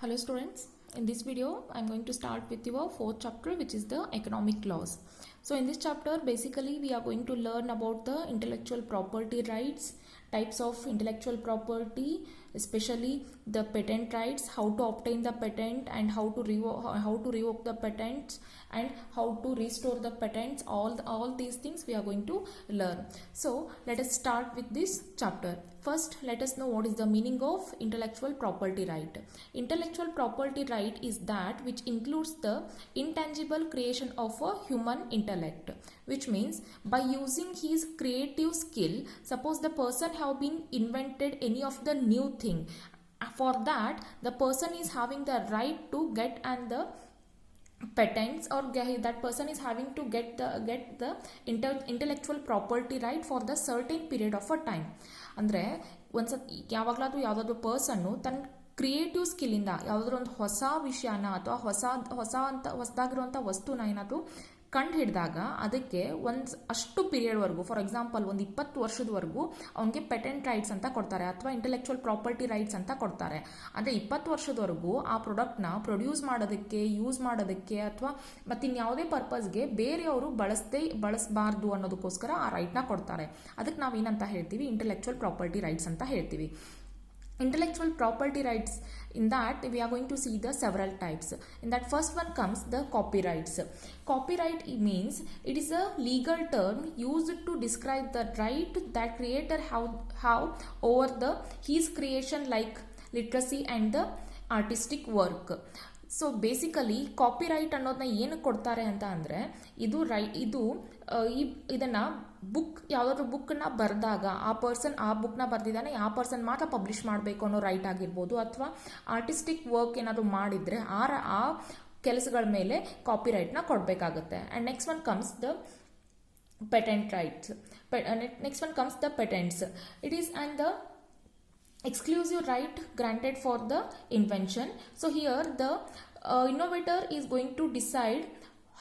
Hello students, in this video I am going to start with your fourth chapter, which is the economic laws. So in this chapter basically we are going to learn about the intellectual property rights, types of intellectual property, especially the patent rights, how to obtain the patent and how to revoke the patents and how to restore the patents. All these things we are going to learn. So let us start with this chapter. First, let us know what is the meaning of intellectual property right. Intellectual property right is that which includes the intangible creation of a human intellect, which means by using his creative skill, suppose the person have been invented any of the new thing. For that, the person is having the right to get and the patents, or that person is having to get the intellectual property right for the certain period of a time. ಅಂದರೆ ಒಂದ್ಸತಿ ಯಾವಾಗಲಾದರೂ ಯಾವುದಾದ್ರೂ ಪರ್ಸನ್ನು ತನ್ನ creative ಸ್ಕಿಲ್ಲಿಂದ ಯಾವುದಾದ್ರೂ ಒಂದು ಹೊಸ ವಿಷಯನ ಅಥವಾ ಹೊಸದಾಗಿರುವಂಥ ವಸ್ತುನ ಏನಾದರೂ ಕಂಡು ಹಿಡಿದಾಗ ಅದಕ್ಕೆ ಅಷ್ಟು ಪೀರಿಯಡ್ವರೆಗೂ, ಫಾರ್ ಎಕ್ಸಾಂಪಲ್ ಒಂದು 20 ವರ್ಷದವರೆಗೂ ಅವನಿಗೆ ಪೇಟೆಂಟ್ ರೈಟ್ಸ್ ಅಂತ ಕೊಡ್ತಾರೆ ಅಥವಾ ಇಂಟೆಲೆಕ್ಚುವಲ್ ಪ್ರಾಪರ್ಟಿ ರೈಟ್ಸ್ ಅಂತ ಕೊಡ್ತಾರೆ. ಅಂದರೆ 20 ವರ್ಷದವರೆಗೂ ಆ ಪ್ರಾಡಕ್ಟ್ನ ಪ್ರೊಡ್ಯೂಸ್ ಮಾಡೋದಕ್ಕೆ, ಯೂಸ್ ಮಾಡೋದಕ್ಕೆ ಅಥವಾ ಮತ್ತಿನ್ಯಾವುದೇ ಪರ್ಪಸ್ಗೆ ಬೇರೆಯವರು ಬಳಸಬಾರ್ದು ಅನ್ನೋದಕ್ಕೋಸ್ಕರ ಆ ರೈಟ್ನ ಕೊಡ್ತಾರೆ. ಅದಕ್ಕೆ ನಾವು ಏನಂತ ಹೇಳ್ತೀವಿ? ಇಂಟೆಲೆಕ್ಚುವಲ್ ಪ್ರಾಪರ್ಟಿ ರೈಟ್ಸ್ ಅಂತ ಹೇಳ್ತೀವಿ. Intellectual property rights, in that we are going to see the several types. In that first one comes the copyrights. Copyright means it is a legal term used to describe the right that creator have over his creation, like literacy and the artistic work. So basically copyright ಅನ್ನೋದನ್ನ ಏನು ಕೊಡ್ತಾರೆ ಅಂತ ಅಂದರೆ, ಇದನ್ನು ಯಾವುದಾದ್ರೂ ಬುಕ್ನ ಬರೆದಾಗ ಆ ಬುಕ್ನ ಬರೆದಿದ್ದಾನೆ, ಆ ಪರ್ಸನ್ ಮಾತ್ರ ಪಬ್ಲಿಷ್ ಮಾಡಬೇಕು ಅನ್ನೋ ರೈಟ್ ಆಗಿರ್ಬೋದು, ಅಥವಾ ಆರ್ಟಿಸ್ಟಿಕ್ ವರ್ಕ್ ಏನಾದರೂ ಮಾಡಿದರೆ ಆ ಕೆಲಸಗಳ ಮೇಲೆ ಕಾಪಿರೈಟ್ನ ಕೊಡಬೇಕಾಗುತ್ತೆ. And next one comes the patent rights. Next one comes the patents. It is and the exclusive right granted for the invention. So here the innovator is going to decide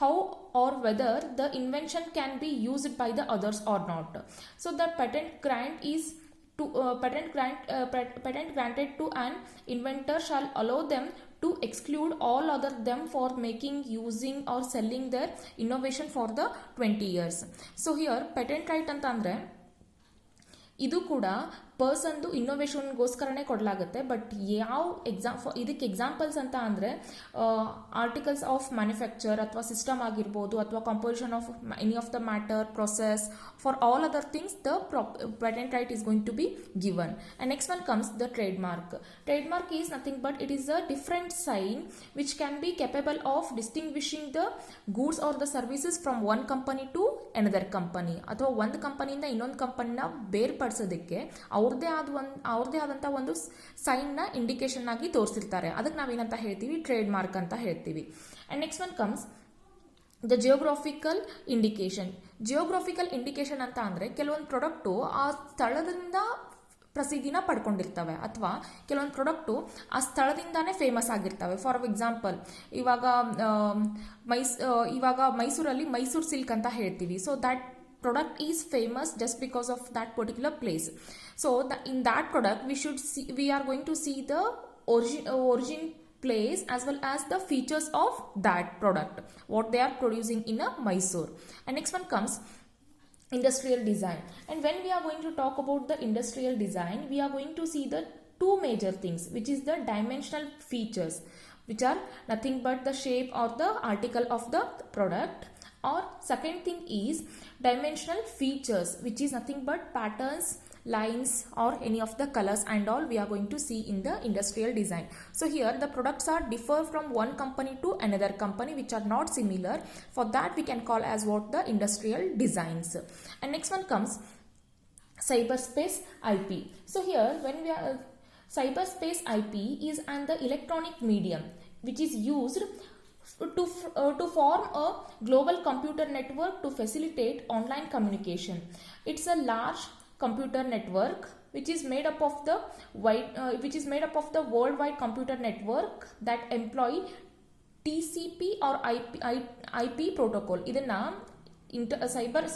how or whether the invention can be used by the others or not. So the patent granted to an inventor shall allow them to exclude all other them for making, using or selling their innovation for the 20 years. So here patent right ಅಂತ ಅಂದ್ರೆ ಇದು ಕೂಡ ಪರ್ಸನ್ದು ಇನ್ನೋವೇಷನ್ಗೋಸ್ಕರನೇ ಕೊಡಲಾಗುತ್ತೆ. But ಇದಕ್ಕೆ examples ಅಂತ ಅಂದರೆ articles of manufacture ಅಥವಾ system ಆಗಿರ್ಬೋದು, ಅಥವಾ composition of any of the matter, process, for all other things the patent right is going to be given. And next one comes the trademark. Trademark is nothing but it is a different sign which can be capable of distinguishing the goods or the services from one company to another company, ಅಥವಾ ಒಂದು ಕಂಪನಿಯಿಂದ ಇನ್ನೊಂದು ಕಂಪನಿನ ಬೇರ್ಪಡಿಸೋದಕ್ಕೆ ಅವ್ರದ್ದೇ ಆದಂಥ ಒಂದು ಸೈನ್ನ indication ಆಗಿ ತೋರಿಸಿರ್ತಾರೆ. ಅದಕ್ಕೆ ನಾವೇನಂತ ಹೇಳ್ತೀವಿ? ಟ್ರೇಡ್ ಮಾರ್ಕ್ ಅಂತ ಹೇಳ್ತೀವಿ. And next one comes the geographical indication. Geographical indication ಅಂತ ಅಂದರೆ ಕೆಲವೊಂದು ಪ್ರಾಡಕ್ಟು ಆ ಸ್ಥಳದಿಂದ ಪ್ರಸಿದ್ಧಿನ ಪಡ್ಕೊಂಡಿರ್ತವೆ, ಅಥವಾ ಕೆಲವೊಂದು ಪ್ರಾಡಕ್ಟು ಆ ಸ್ಥಳದಿಂದಾನೇ ಫೇಮಸ್ ಆಗಿರ್ತವೆ. ಫಾರ್ ಎಕ್ಸಾಂಪಲ್ ಇವಾಗ ಮೈಸೂರಲ್ಲಿ ಮೈಸೂರು ಸಿಲ್ಕ್ ಅಂತ ಹೇಳ್ತೀವಿ. So that product is famous just because of that particular place. So in that product we are going to see the origin place as well as the features of that product, what they are producing in a Mysore. And next one comes industrial design. And when we are going to talk about the industrial design, we are going to see the two major things, which is the dimensional features, which are nothing but the shape or the article of the product. Or second thing is dimensional features, which is nothing but patterns, lines or any of the colors and all we are going to see in the industrial design. So here the products are differ from one company to another company, which are not similar. For that we can call as what? The industrial designs. And next one comes cyberspace IP. So here when we are cyberspace IP is an the electronic medium which is used to form a global computer network to facilitate online communication. It's a large computer network which is made up of the worldwide computer network that employ TCP or IP protocol. ಇದನ್ನ cyber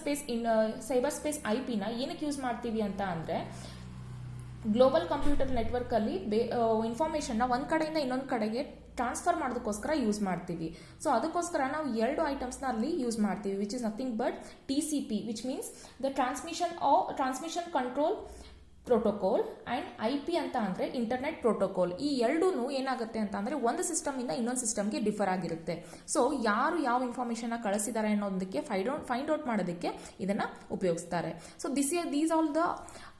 space IP ನ ಏನಕ್ಕೆ use ಮಾಡ್ತೀವಿ ಅಂತ ಅಂದರೆ, global computer ನೆಟ್ವರ್ಕಲ್ಲಿ ಇನ್ಫಾರ್ಮೇಷನ್ನ ಒಂದು ಕಡೆಯಿಂದ ಇನ್ನೊಂದು ಕಡೆಗೆ ಟ್ರಾನ್ಸ್ಫರ್ ಮಾಡೋದಕ್ಕೋಸ್ಕರ ಯೂಸ್ ಮಾಡ್ತೀವಿ. ಸೊ ಅದಕ್ಕೋಸ್ಕರ ನಾವು 2 ಐಟಮ್ಸ್ನ ಅಲ್ಲಿ ಯೂಸ್ ಮಾಡ್ತೀವಿ, which is nothing but TCP, which means the transmission control protocol and IP ಅಂತ ಅಂದರೆ ಇಂಟರ್ನೆಟ್ ಪ್ರೋಟೋಕಾಲ್. ಈ ಎರಡೂ ಏನಾಗುತ್ತೆ ಅಂತ ಅಂದರೆ ಒಂದು ಸಿಸ್ಟಮಿಂದ ಇನ್ನೊಂದು ಸಿಸ್ಟಮ್ಗೆ ಡಿಫರ್ ಆಗಿರುತ್ತೆ. ಸೊ ಯಾರು ಯಾವ ಇನ್ಫಾರ್ಮೇಷನ್ನ ಕಳಿಸಿದ್ದಾರೆ ಅನ್ನೋದಕ್ಕೆ ಫೈಂಡ್ ಔಟ್ ಮಾಡೋದಕ್ಕೆ ಇದನ್ನು ಉಪಯೋಗಿಸ್ತಾರೆ. So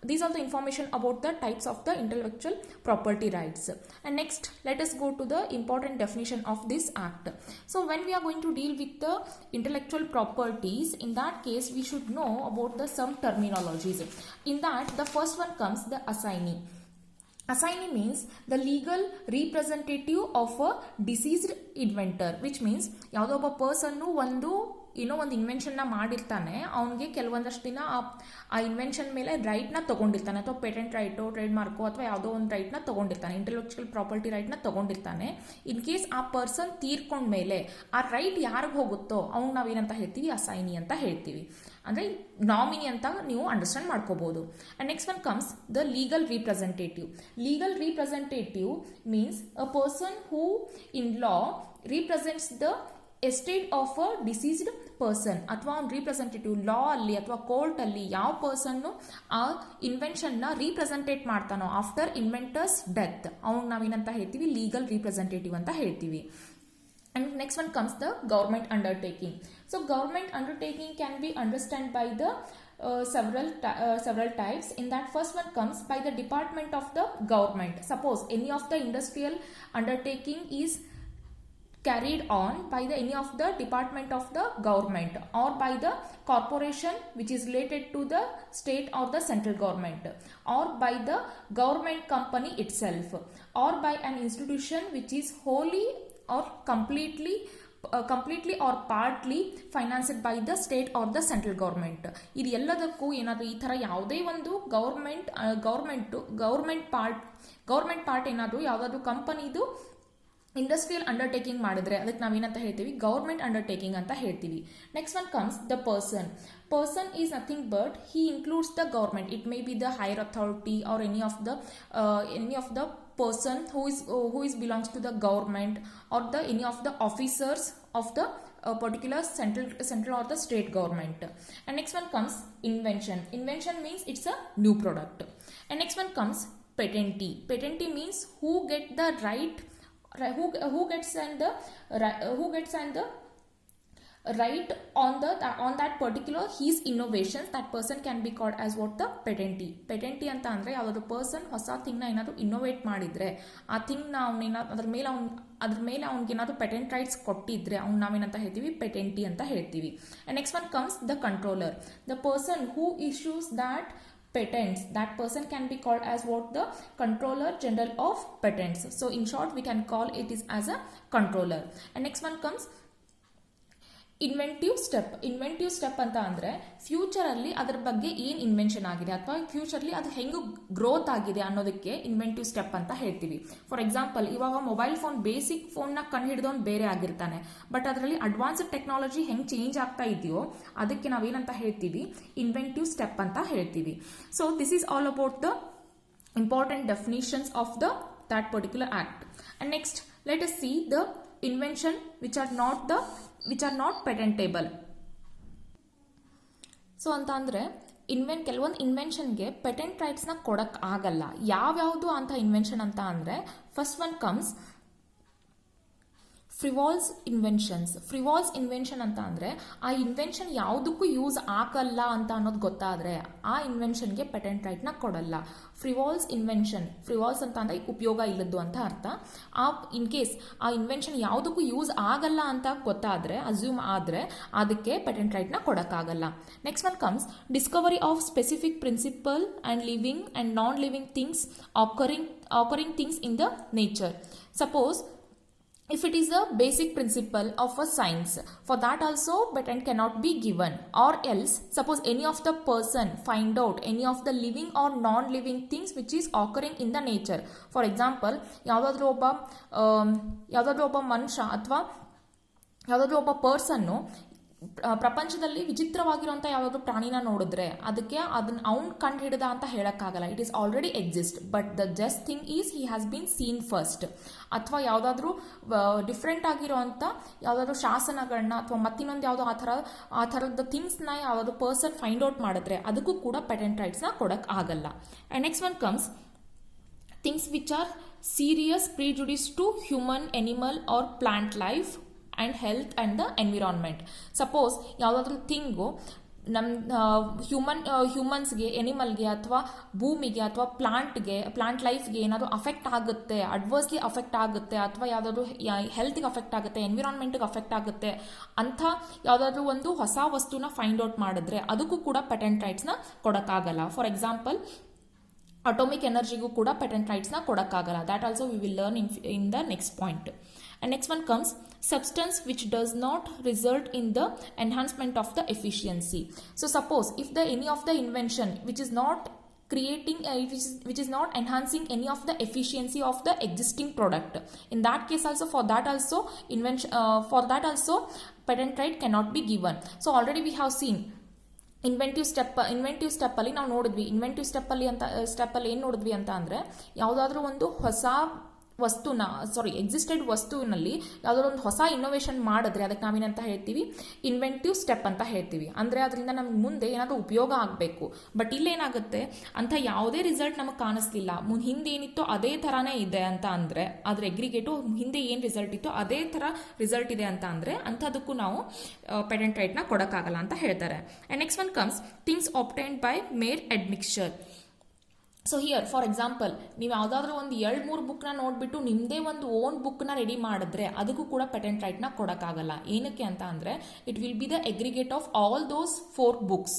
these are the information about the types of the intellectual property rights. And next, let us go to the important definition of this act. So when we are going to deal with the intellectual properties, in that case we should know about the some terminologies. In that, the first one comes the assignee. Assignee means the legal representative of a deceased inventor, which means ಯಾವುದೋ ಒಬ್ಬ ಪರ್ಸನ್ನು ಒಂದು ಇನ್ವೆನ್ಷನ್ನ ಮಾಡಿರ್ತಾನೆ, ಅವನಿಗೆ ಕೆಲವೊಂದಷ್ಟು ದಿನ ಆ invention ಮೇಲೆ ರೈಟ್ನ ತೊಗೊಂಡಿರ್ತಾನೆ, ಅಥವಾ ಪೇಟೆಂಟ್ ರೈಟು, ಟ್ರೇಡ್ ಮಾರ್ಕು, ಅಥವಾ ಯಾವುದೋ ಒಂದು ರೈಟ್ನ ತೊಗೊಂಡಿರ್ತಾನೆ, ಇಂಟೆಲೆಕ್ಚುಯಲ್ ಪ್ರಾಪರ್ಟಿ ರೈಟ್ನ ತೊಗೊಂಡಿರ್ತಾನೆ. ಇನ್ ಕೇಸ್ ಆ ಪರ್ಸನ್ ತೀರ್ಕೊಂಡ್ಮೇಲೆ ಆ ರೈಟ್ ಯಾರಿಗೆ ಹೋಗುತ್ತೋ ಅವ್ನು ನಾವೇನಂತ ಹೇಳ್ತೀವಿ, ಅಸೈನಿ ಅಂತ ಹೇಳ್ತೀವಿ. ಅಂದರೆ ನಾಮಿನಿ ಅಂತ ನೀವು ಅಂಡರ್ಸ್ಟ್ಯಾಂಡ್ ಮಾಡ್ಕೋಬಹುದು. And next one comes the legal representative. Legal representative means a person who in law represents the estate of a deceased person, ಅಥವಾ ಒಂದು ರಿಪ್ರೆಸೆಂಟೇಟಿವ್ ಲಾ ಅಲ್ಲಿ ಅಥವಾ ಕೋರ್ಟ್ ಅಲ್ಲಿ ಯಾವ ಪರ್ಸನ್ನು ಆ ಇನ್ವೆನ್ಷನ್ನ ರಿಪ್ರೆಸೆಂಟೇಟ್ ಮಾಡ್ತಾನೋ ಆಫ್ಟರ್ ಇನ್ವೆಂಟರ್ಸ್ ಡೆತ್, ಅವ್ನು ನಾವೇನಂತ ಹೇಳ್ತೀವಿ, ಲೀಗಲ್ ರಿಪ್ರೆಸೆಂಟೇಟಿವ್ ಅಂತ ಹೇಳ್ತೀವಿ. And next one comes the government undertaking. So government undertaking can be understood by the several types. In that, first one comes by the department of the government. Suppose any of the industrial undertaking is carried on by any of the department of the government, or by the corporation which is related to the state or the central government, or by the government company itself, or by an institution which is wholly or completely or partly financed by the state or the central government. ಇದು ಎಲ್ಲದಕ್ಕೂ ಏನಾದರೂ ಈ ಥರ ಯಾವುದೇ ಒಂದು government part ಏನಾದರೂ ಯಾವುದಾದ್ರೂ ಕಂಪನಿದು ಇಂಡಸ್ಟ್ರಿಯಲ್ ಅಂಡರ್ಟೇಕಿಂಗ್ ಮಾಡಿದ್ರೆ ಅದಕ್ಕೆ ನಾವೇನಂತ ಹೇಳ್ತೀವಿ, ಗೌರ್ಮೆಂಟ್ ಅಂಡರ್ಟೇಕಿಂಗ್ ಅಂತ ಹೇಳ್ತೀವಿ. Next one comes the person. Person is nothing but he includes the government. It may be the higher authority or any of the person who is belongs to the government, or the any of the officers of the particular central or the state government. And next one comes invention. Invention means it's a new product. And next one comes patentee. Patentee means who gets the right on that particular his innovations. That person can be called as what, the patentee. Patentee ಅಂತ ಅಂದ್ರೆ ಯಾವುದಾದ್ರು person ಹೊಸ ಥಿಂಗ್ನ ಏನಾದರೂ innovate ಮಾಡಿದ್ರೆ ಆ ಥಿಂಗ್ನ ಅದ್ರ ಮೇಲೆ ಅವ್ನಿಗೆ ಏನಾದರೂ ಪೇಟೆಂಟ್ ರೈಟ್ಸ್ ಕೊಟ್ಟಿದ್ರೆ ಅವ್ನು ನಾವೇನಂತ ಹೇಳ್ತೀವಿ, ಪೇಟೆಂಟಿ ಅಂತ ಹೇಳ್ತೀವಿ. And next one comes the controller. The person who issues that patents, that person can be called as what, the controller general of patents. So in short we can call it is as a controller. And next one comes inventive step ಅಂತ ಅಂದರೆ ಫ್ಯೂಚರಲ್ಲಿ ಅದರ ಬಗ್ಗೆ ಏನು invention ಆಗಿದೆ ಅಥವಾ futurely ಅದು ಹೆಂಗೆ growth ಆಗಿದೆ ಅನ್ನೋದಕ್ಕೆ ಇನ್ವೆಂಟಿವ್ ಸ್ಟೆಪ್ ಅಂತ ಹೇಳ್ತೀವಿ. ಫಾರ್ ಎಕ್ಸಾಂಪಲ್, ಇವಾಗ ಮೊಬೈಲ್ ಫೋನ್ ಬೇಸಿಕ್ ಫೋನ್ನ ಕಂಡು ಹಿಡಿದವನು ಬೇರೆ ಆಗಿರ್ತಾನೆ, ಬಟ್ ಅದರಲ್ಲಿ ಅಡ್ವಾನ್ಸ್ಡ್ ಟೆಕ್ನಾಲಜಿ ಹೆಂಗೆ ಚೇಂಜ್ ಆಗ್ತಾ ಇದೆಯೋ ಅದಕ್ಕೆ ನಾವೇನಂತ ಹೇಳ್ತೀವಿ, ಇನ್ವೆಂಟಿವ್ ಸ್ಟೆಪ್ ಅಂತ ಹೇಳ್ತೀವಿ. So this is all about the important definitions of that particular act. And next, let us see the invention which are not patentable. So ಅಂತ ಅಂದರೆ ಕೆಲವೊಂದು ಇನ್ವೆನ್ಷನ್ಗೆ ಪೇಟೆಂಟ್ ರೈಟ್ಸ್ನ ಕೊಡಕ್ಕೆ ಆಗಲ್ಲ. ಯಾವ್ಯಾವುದು ಅಂತ ಇನ್ವೆನ್ಷನ್ ಅಂತ ಅಂದರೆ, ಫಸ್ಟ್ ಒನ್ ಕಮ್ಸ್ ಫ್ರಿವಾಲ್ಸ್ ಇನ್ವೆನ್ಷನ್ ಅಂತ ಅಂದರೆ ಆ ಇನ್ವೆನ್ಷನ್ ಯಾವುದಕ್ಕೂ ಯೂಸ್ ಆಗಲ್ಲ ಅಂತ ಅನ್ನೋದು ಗೊತ್ತಾದರೆ ಆ ಇನ್ವೆನ್ಷನ್ಗೆ ಪೇಟೆಂಟ್ ರೈಟ್ನ ಕೊಡಲ್ಲ. ಫ್ರಿವಾಲ್ಸ್ ಅಂತ ಅಂದರೆ ಉಪಯೋಗ ಇಲ್ಲದ್ದು ಅಂತ ಅರ್ಥ. ಇನ್ ಕೇಸ್ ಆ ಇನ್ವೆನ್ಷನ್ ಯಾವುದಕ್ಕೂ ಯೂಸ್ ಆಗಲ್ಲ ಅಂತ ಗೊತ್ತಾದರೆ, ಅಸ್ಯೂಮ್ ಆದರೆ, ಅದಕ್ಕೆ ಪೇಟೆಂಟ್ ರೈಟ್ನ ಕೊಡೋಕ್ಕಾಗಲ್ಲ. Next one comes discovery of specific principle and living and non living things occurring things in the nature. Suppose if it is a basic principle of a science, for that also patent cannot be given. Or else, suppose any of the person find out any of the living or non-living things which is occurring in the nature. For example, ಯಾವುದಾದ್ರೂ ಒಬ್ಬ ಮನುಷ್ಯ ಅಥವಾ ಯಾವುದಾದ್ರೂ ಒಬ್ಬ ಪರ್ಸನ್ನು ಪ್ರಪಂಚದಲ್ಲಿ ವಿಚಿತ್ರವಾಗಿರುವಂಥ ಯಾವುದಾದ್ರು ಪ್ರಾಣಿನ ನೋಡಿದ್ರೆ ಅದಕ್ಕೆ ಅದನ್ನ ಅವ್ನು ಕಂಡು ಹಿಡಿದ ಅಂತ ಹೇಳೋಕ್ಕಾಗಲ್ಲ. It is already exist, but the just thing is he has been seen first. ಅಥವಾ ಯಾವುದಾದ್ರೂ ಡಿಫ್ರೆಂಟ್ ಆಗಿರೋಂಥ ಯಾವುದಾದ್ರೂ ಶಾಸನಗಳನ್ನ ಅಥವಾ ಮತ್ತಿನ್ನೊಂದು ಯಾವುದೋ ಆ ಥರದ ಥಿಂಗ್ಸ್ನ ಯಾವುದಾದ್ರು ಪರ್ಸನ್ ಫೈಂಡ್ ಔಟ್ ಮಾಡಿದ್ರೆ ಅದಕ್ಕೂ ಕೂಡ ಪೇಟೆಂಟ್ ರೈಟ್ಸ್ನ ಕೊಡೋಕ್ಕೆ ಆಗಲ್ಲ. And next one comes things which are serious prejudice to human, animal or plant life and health and the environment. Suppose ಯಾವುದಾದ್ರೂ ಥಿಂಗು ನಮ್ಮ ಹ್ಯೂಮನ್ಸ್ಗೆ, ಎನಿಮಲ್ಗೆ ಅಥವಾ ಭೂಮಿಗೆ ಅಥವಾ ಪ್ಲಾಂಟ್ ಲೈಫ್ಗೆ ಏನಾದರೂ ಅಫೆಕ್ಟ್ ಆಗುತ್ತೆ, ಅಡ್ವರ್ಸ್ಲಿ ಅಫೆಕ್ಟ್ ಆಗುತ್ತೆ, ಅಥವಾ ಯಾವುದಾದ್ರೂ ಹೆಲ್ತ್ಗೆ ಅಫೆಕ್ಟ್ ಆಗುತ್ತೆ, ಎನ್ವಿರಾನ್ಮೆಂಟ್ಗೆ ಅಫೆಕ್ಟ್ ಆಗುತ್ತೆ ಅಂತ ಯಾವುದಾದ್ರೂ ಒಂದು ಹೊಸ ವಸ್ತುನ ಫೈಂಡ್ ಔಟ್ ಮಾಡಿದ್ರೆ ಅದಕ್ಕೂ ಕೂಡ ಪೇಟೆಂಟ್ ರೈಟ್ಸ್ನ ಕೊಡೋಕ್ಕಾಗಲ್ಲ. ಫಾರ್ ಎಕ್ಸಾಂಪಲ್ ಅಟೋಮಿಕ್ ಎನರ್ಜಿಗೂ ಕೂಡ ಪೇಟೆಂಟ್ ರೈಟ್ಸ್ನ ಕೊಡೋಕ್ಕಾಗಲ್ಲ. That also we will learn in the next point. And next one comes substance which does not result in the enhancement of the efficiency. So suppose if any of the invention which is not creating which is not enhancing any of the efficiency of the existing product, in that case also for that also patent right cannot be given. So already we have seen ಇನ್ವೆಂಟಿವ್ ಸ್ಟೆಪ್ಪಲ್ಲಿ ನಾವು ನೋಡಿದ್ವಿ. ಇನ್ವೆಂಟಿವ್ ಸ್ಟೆಪ್ಪಲ್ಲಿ ಏನು ನೋಡಿದ್ವಿ ಅಂತ ಅಂದರೆ ಯಾವುದಾದ್ರೂ ಒಂದು ಹೊಸ ವಸ್ತುನ ಎಕ್ಸಿಸ್ಟೆಡ್ ವಸ್ತುವಿನಲ್ಲಿ ಯಾವುದಾದ್ರು ಒಂದು ಹೊಸ ಇನ್ನೋವೇಷನ್ ಮಾಡಿದ್ರೆ ಅದಕ್ಕೆ ನಾವೇನಂತ ಹೇಳ್ತೀವಿ, ಇನ್ವೆಂಟಿವ್ ಸ್ಟೆಪ್ ಅಂತ ಹೇಳ್ತೀವಿ. ಅಂದರೆ ಅದರಿಂದ ನಮ್ಗೆ ಮುಂದೆ ಏನಾದರೂ ಉಪಯೋಗ ಆಗಬೇಕು. ಬಟ್ ಇಲ್ಲೇನಾಗುತ್ತೆ, ಅಂಥ ಯಾವುದೇ ರಿಸಲ್ಟ್ ನಮಗೆ ಕಾಣಿಸ್ಲಿಲ್ಲ, ಹಿಂದೆ ಏನಿತ್ತೋ ಅದೇ ಥರನೇ ಇದೆ ಅಂತ ಅಂದರೆ, ಅದ್ರ ಎಗ್ರಿಗೇಟು ಹಿಂದೆ ಏನು ರಿಸಲ್ಟ್ ಇತ್ತೋ ಅದೇ ಥರ ರಿಸಲ್ಟ್ ಇದೆ ಅಂತ ಅಂದರೆ ಅಂಥದಕ್ಕೂ ನಾವು ಪೇಟೆಂಟ್ ರೈಟ್ನ ಕೊಡೋಕ್ಕಾಗಲ್ಲ ಅಂತ ಹೇಳ್ತಾರೆ. And next one comes things obtained by mere admixture. So here for example ನೀವು ಯಾವುದಾದ್ರೂ ಒಂದು 2-3 ಬುಕ್ನ ನೋಡಿಬಿಟ್ಟು ನಿಮ್ಮದೇ ಒಂದು ಓನ್ ಬುಕ್ನ ರೆಡಿ ಮಾಡಿದ್ರೆ ಅದಕ್ಕೂ ಕೂಡ ಪೇಟೆಂಟ್ ರೈಟ್ನ ಕೊಡೋಕ್ಕಾಗಲ್ಲ. ಏನಕ್ಕೆ ಅಂತ ಅಂದರೆ it will be the ಎಗ್ರಿಗೇಟ್ of all those 4 books.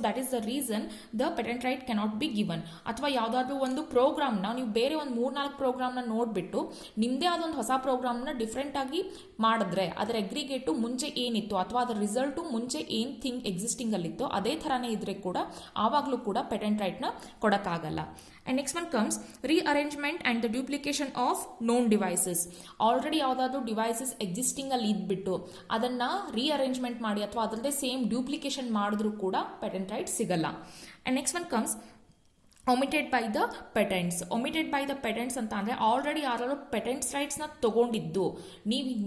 that is the reason the patent right cannot be given. ಅಥವಾ ಯಾವುದಾದ್ರೂ ಒಂದು ಪ್ರೋಗ್ರಾಮ್ನ ನೀವು ಬೇರೆ ಒಂದು 3-4 ಪ್ರೋಗ್ರಾಮ್ನ ನೋಡಿಬಿಟ್ಟು ನಿಮ್ಮದೇ ಆದೊಂದು ಹೊಸ ಪ್ರೋಗ್ರಾಮ್ನ ಡಿಫ್ರೆಂಟ್ ಆಗಿ ಮಾಡಿದ್ರೆ ಅದರ ಎಗ್ರಿಗೇಟು ಮುಂಚೆ ಏನಿತ್ತು ಅಥವಾ ಅದರ ರಿಸಲ್ಟು ಮುಂಚೆ ಏನು ಥಿಂಗ್ ಎಕ್ಸಿಸ್ಟಿಂಗ್ ಅಲ್ಲಿತ್ತೋ ಅದೇ ಥರನೇ ಇದ್ರೆ ಕೂಡ ಆವಾಗಲೂ ಕೂಡ ಪೇಟೆಂಟ್ ರೈಟ್ನ ಕೊಡೋಕ್ಕಾಗಲ್ಲ. And next one comes rearrangement and the duplication of known devices. Already ಯಾವುದಾದ್ರೂ ಡಿವೈಸಸ್ ಎಕ್ಸಿಸ್ಟಿಂಗ್ ಅಲ್ಲಿ ಇದ್ಬಿಟ್ಟು ಅದನ್ನ ರೀಅರೇಂಜ್ಮೆಂಟ್ ಮಾಡಿ ಅಥವಾ ಅದರದ್ದೇ ಸೇಮ್ ಡ್ಯೂಪ್ಲಿಕೇಶನ್ ಮಾಡಿದ್ರೂ ಕೂಡ ಪೇಟೆಂಟ್ ರೈಟ್ ಸಿಗಲ್ಲ. And next one comes omitted by the patents. omitted by the patents ಅಂತ ಅಂದರೆ ಆಲ್ರೆಡಿ ಯಾರು ಪೇಟೆಂಟ್ಸ್ ರೈಟ್ಸ್ನ ತೊಗೊಂಡಿದ್ದು,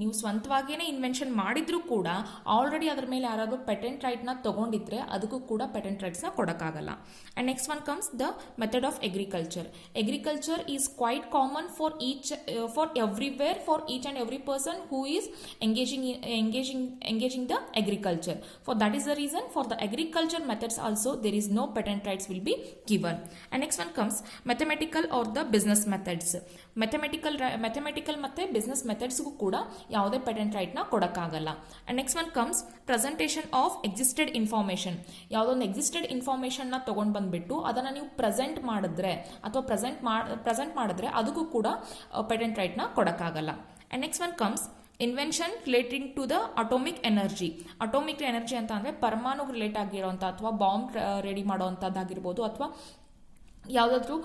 ನೀವು ಸ್ವಂತವಾಗಿಯೇ ಇನ್ವೆನ್ಷನ್ ಮಾಡಿದ್ರೂ ಕೂಡ ಆಲ್ರೆಡಿ ಅದರ ಮೇಲೆ ಯಾರಾದರೂ ಪೇಟೆಂಟ್ ರೈಟ್ನ ತೊಗೊಂಡಿದ್ರೆ ಅದಕ್ಕೂ ಕೂಡ ಪೇಟೆಂಟ್ ರೈಟ್ಸ್ನ ಕೊಡೋಕ್ಕಾಗಲ್ಲ. And next one comes the method of agriculture. Agriculture is quite common for everywhere for each and every person who is engaging the agriculture. For that is the reason for the agriculture methods also there is no patent rights will be given. And next one comes mathematical or the business methods. mathematical ಮತ್ತೆ business methods ಗೂ ಕೂಡ ಯಾವುದೇ patent right ನ ಕೊಡಕ್ಕಾಗಲ್ಲ. And next one comes presentation of existed information. ಯಾವುದೊಂದು existed information ನ ತಗೊಂಡು ಬಂದ್ಬಿಟ್ಟು ಅದನ್ನ ನೀವು ಪ್ರೆಸೆಂಟ್ ಮಾಡಿದ್ರೆ ಅಥವಾ ಪ್ರೆಸೆಂಟ್ ಮಾಡಿದ್ರೆ ಅದಕ್ಕೂ ಕೂಡ patent right ನ ಕೊಡಕ್ಕಾಗಲ್ಲ. And next one comes invention relating to the atomic energy. Atomic energy ಅಂತ ಅಂದರೆ ಪರಮಾಣು ರಿಲೇಟ್ ಆಗಿರೋಂಥ ಅಥವಾ ಬಾಂಬ್ ರೆಡಿ ಮಾಡೋವಂಥದ್ದಾಗಿರ್ಬೋದು ಅಥವಾ ಯಾವುದಾದ್ರೂ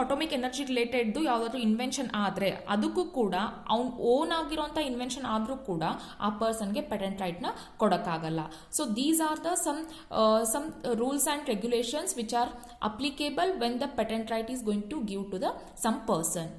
ಅಟೋಮಿಕ್ ಎನರ್ಜಿ ರಿಲೇಟೆಡ್ದು ಯಾವುದಾದ್ರೂ ಇನ್ವೆನ್ಷನ್ ಆದರೆ ಅದಕ್ಕೂ ಕೂಡ ಅವ್ನು ಓನ್ ಆಗಿರೋಂಥ ಇನ್ವೆನ್ಷನ್ ಆದರೂ ಕೂಡ ಆ ಪರ್ಸನ್ಗೆ ಪೇಟೆಂಟ್ ರೈಟ್ನ ಕೊಡೋಕ್ಕಾಗಲ್ಲ. So these are the some rules and regulations which are applicable when the patent right is going to give to the some person.